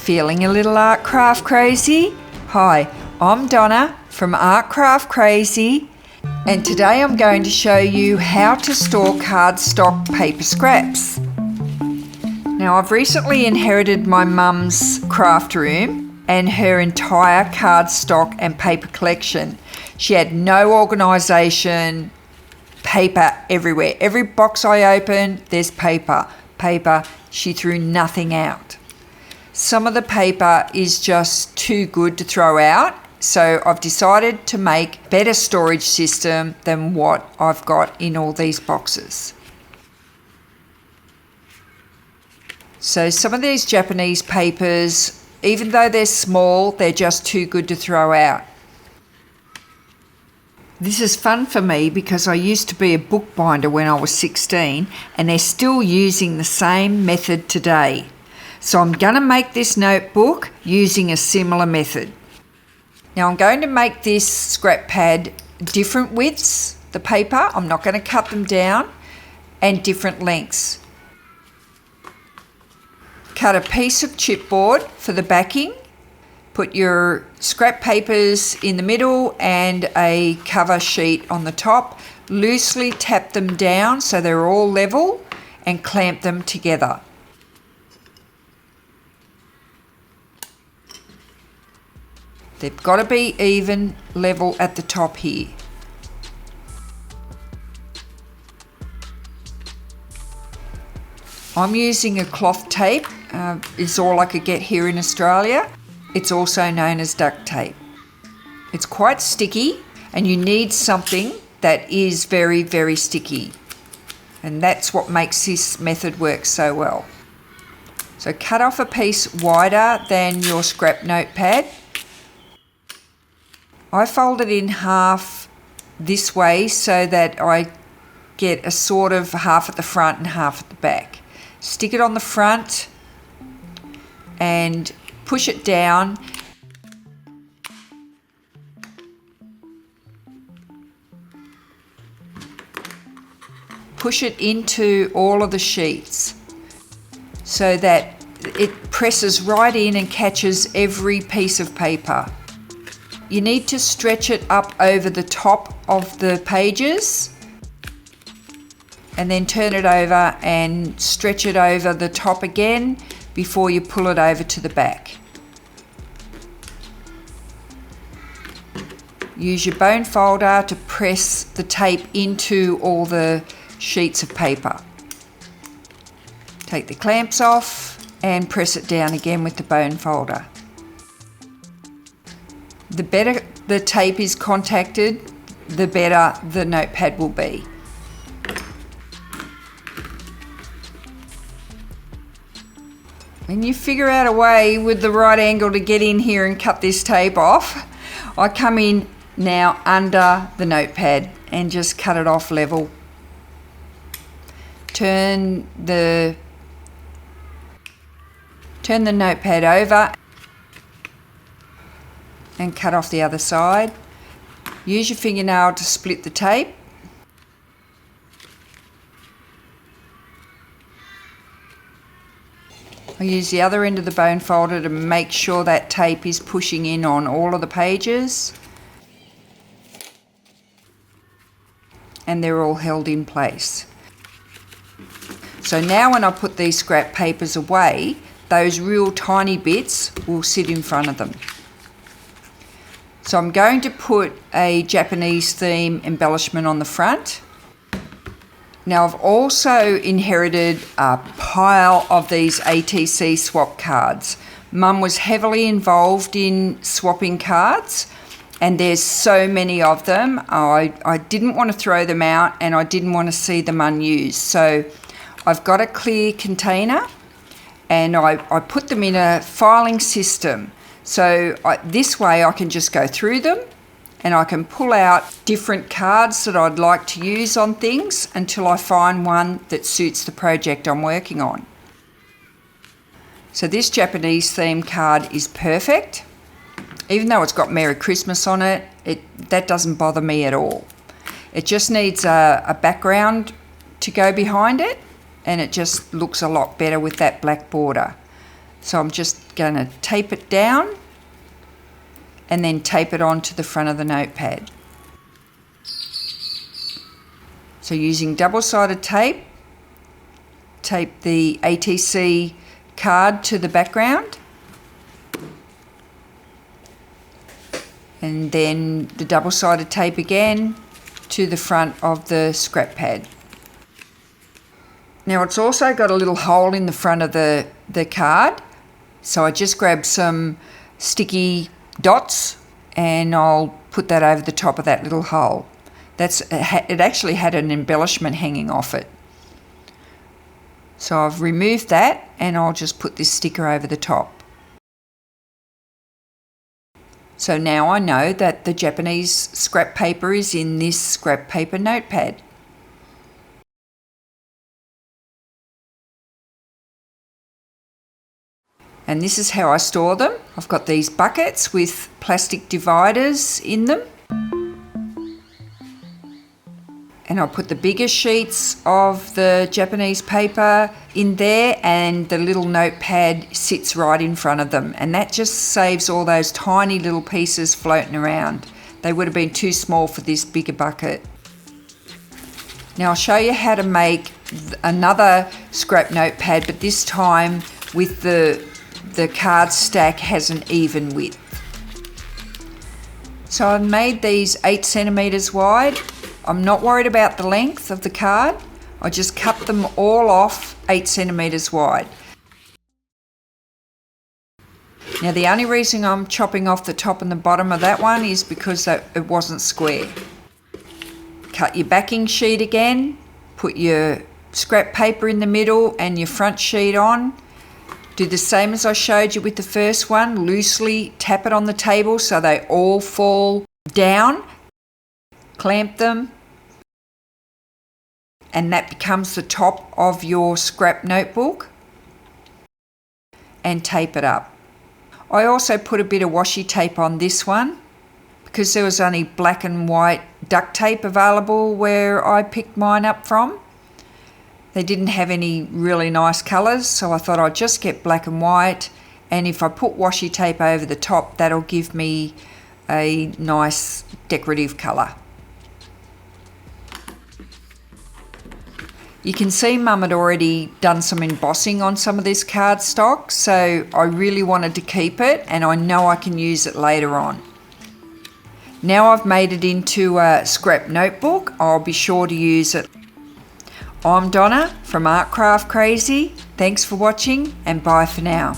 Feeling a little art craft crazy? Hi, I'm Donna from Art Craft Crazy, and today I'm going to show you how to store cardstock paper scraps. Now, I've recently inherited my mum's craft room and her entire cardstock and paper collection. She had no organisation, paper everywhere. Every box I opened, there's paper. She threw nothing out. Some of the paper is just too good to throw out, so I've decided to make a better storage system than what I've got in all these boxes. So some of these Japanese papers, even though they're small, they're just too good to throw out. This is fun for me because I used to be a bookbinder when I was 16, and they're still using the same method today. So I'm going to make this notebook using a similar method. Now I'm going to make this scrap pad different widths, the paper, I'm not going to cut them down, and different lengths. Cut a piece of chipboard for the backing. Put your scrap papers in the middle and a cover sheet on the top. Loosely tap them down so they're all level and clamp them together. They've got to be even level at the top here. I'm using a cloth tape, is all I could get here in Australia. It's also known as duct tape. It's quite sticky and you need something that is very, very sticky. And that's what makes this method work so well. So cut off a piece wider than your scrap notepad. I fold it in half this way so that I get a sort of half at the front and half at the back. Stick it on the front and push it down. Push it into all of the sheets so that it presses right in and catches every piece of paper. You need to stretch it up over the top of the pages and then turn it over and stretch it over the top again before you pull it over to the back. Use your bone folder to press the tape into all the sheets of paper. Take the clamps off and press it down again with the bone folder. The better the tape is contacted, the better the notepad will be. When you figure out a way with the right angle to get in here and cut this tape off, I come in now under the notepad and just cut it off level. Turn the notepad over and cut off the other side. Use your fingernail to split the tape. I use the other end of the bone folder to make sure that tape is pushing in on all of the pages and they're all held in place. So now when I put these scrap papers away, those real tiny bits will sit in front of them. So I'm going to put a Japanese theme embellishment on the front. Now I've also inherited a pile of these ATC swap cards. Mum was heavily involved in swapping cards and there's so many of them. I didn't want to throw them out and I didn't want to see them unused. So I've got a clear container and I put them in a filing system. So this way I can just go through them and I can pull out different cards that I'd like to use on things until I find one that suits the project I'm working on. So this Japanese theme card is perfect. Even though it's got Merry Christmas on it, that doesn't bother me at all. It just needs a background to go behind it and it just looks a lot better with that black border. So I'm just going to tape it down and then tape it onto the front of the notepad. So using double-sided tape, tape the ATC card to the background, and then the double-sided tape again to the front of the scrap pad. Now it's also got a little hole in the front of the card, so I just grabbed some sticky dots and I'll put that over the top of that little hole. It actually had an embellishment hanging off it. So I've removed that and I'll just put this sticker over the top. So now I know that the Japanese scrap paper is in this scrap paper notepad. And this is how I store them. I've got these buckets with plastic dividers in them. And I'll put the bigger sheets of the Japanese paper in there, and the little notepad sits right in front of them. And that just saves all those tiny little pieces floating around. They would have been too small for this bigger bucket. Now I'll show you how to make another scrap notepad, but this time with the card stack has an even width. So I've made these 8 centimeters wide. I'm not worried about the length of the card. I just cut them all off 8 centimeters wide. Now the only reason I'm chopping off the top and the bottom of that one is because it wasn't square. Cut your backing sheet again, put your scrap paper in the middle and your front sheet on. Do the same as I showed you with the first one, loosely tap it on the table so they all fall down. Clamp them, and that becomes the top of your scrap notebook, and tape it up. I also put a bit of washi tape on this one because there was only black and white duct tape available where I picked mine up from. They didn't have any really nice colours, so I thought I'd just get black and white, and if I put washi tape over the top, that'll give me a nice decorative colour. You can see Mum had already done some embossing on some of this cardstock, so I really wanted to keep it, and I know I can use it later on. Now I've made it into a scrap notebook, I'll be sure to use it. I'm Donna from Art Craft Crazy. Thanks for watching, and bye for now.